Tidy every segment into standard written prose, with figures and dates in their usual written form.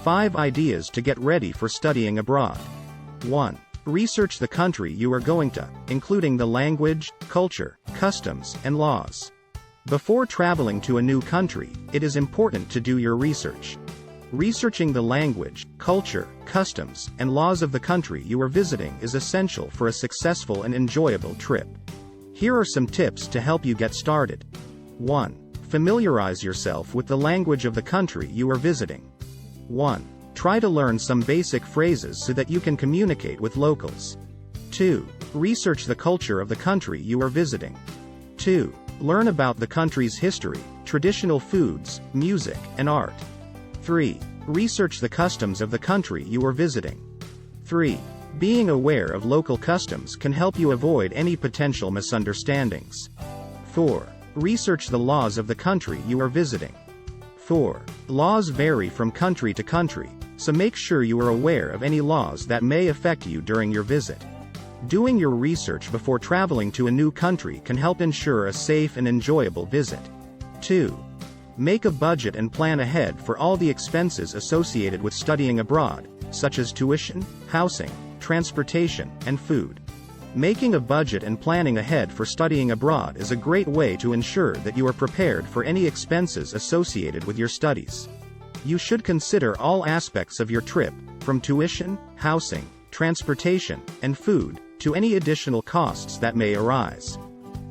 5 ideas to get ready for studying abroad. 1. Research the country you are going to, including the language, culture, customs, and laws. Before traveling to a new country, it is important to do your research. Researching the language, culture, customs, and laws of the country you are visiting is essential for a successful and enjoyable trip. Here are some tips to help you get started. 1. Familiarize yourself with the language of the country you are visiting. 1. Try to learn some basic phrases so that you can communicate with locals. 2. Research the culture of the country you are visiting. 2. Learn about the country's history, traditional foods, music, and art. 3. Research the customs of the country you are visiting. 3. Being aware of local customs can help you avoid any potential misunderstandings. 4. Research the laws of the country you are visiting. 4. Laws vary from country to country, so make sure you are aware of any laws that may affect you during your visit. Doing your research before traveling to a new country can help ensure a safe and enjoyable visit. 2. Make a budget and plan ahead for all the expenses associated with studying abroad, such as tuition, housing, transportation, and food. Making a budget and planning ahead for studying abroad is a great way to ensure that you are prepared for any expenses associated with your studies. You should consider all aspects of your trip, from tuition, housing, transportation, and food, to any additional costs that may arise.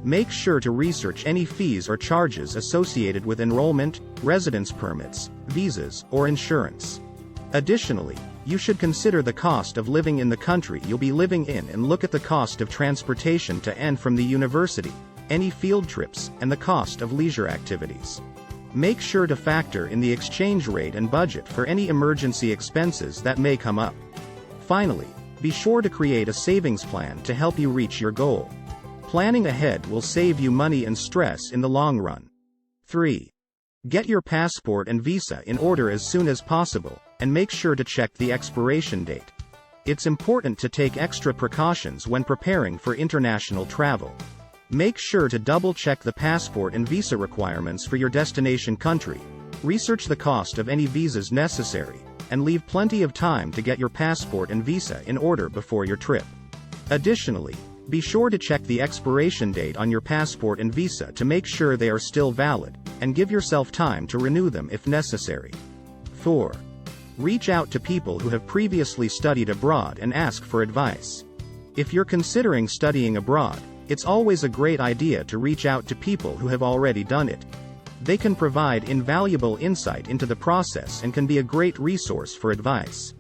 Make sure to research any fees or charges associated with enrollment, residence permits, visas, or insurance. Additionally, you should consider the cost of living in the country you'll be living in and look at the cost of transportation to and from the university, any field trips, and the cost of leisure activities. Make sure to factor in the exchange rate and budget for any emergency expenses that may come up. Finally, be sure to create a savings plan to help you reach your goal. Planning ahead will save you money and stress in the long run. 3. Get your passport and visa in order as soon as possible, and make sure to check the expiration date. It's important to take extra precautions when preparing for international travel. Make sure to double-check the passport and visa requirements for your destination country, research the cost of any visas necessary, and leave plenty of time to get your passport and visa in order before your trip. Additionally, be sure to check the expiration date on your passport and visa to make sure they are still valid, and give yourself time to renew them if necessary. 4. Reach out to people who have previously studied abroad and ask for advice. If you're considering studying abroad, it's always a great idea to reach out to people who have already done it. They can provide invaluable insight into the process and can be a great resource for advice.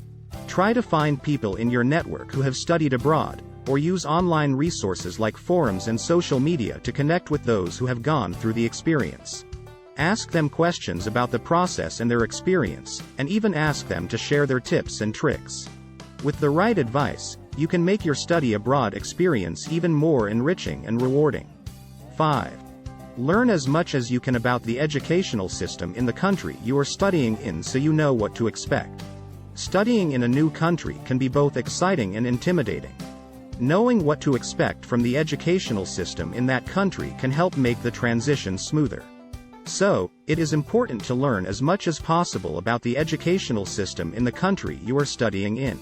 Try to find people in your network who have studied abroad, or use online resources like forums and social media to connect with those who have gone through the experience. Ask them questions about the process and their experience, and even ask them to share their tips and tricks. With the right advice, you can make your study abroad experience even more enriching and rewarding. 5. Learn as much as you can about the educational system in the country you are studying in so you know what to expect. Studying in a new country can be both exciting and intimidating. Knowing what to expect from the educational system in that country can help make the transition smoother. So, it is important to learn as much as possible about the educational system in the country you are studying in.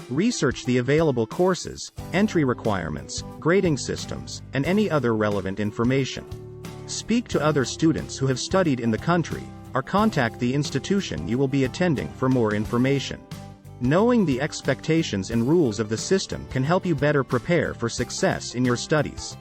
Research the available courses, entry requirements, grading systems, and any other relevant information. Speak to other students who have studied in the country, or contact the institution you will be attending for more information. Knowing the expectations and rules of the system can help you better prepare for success in your studies.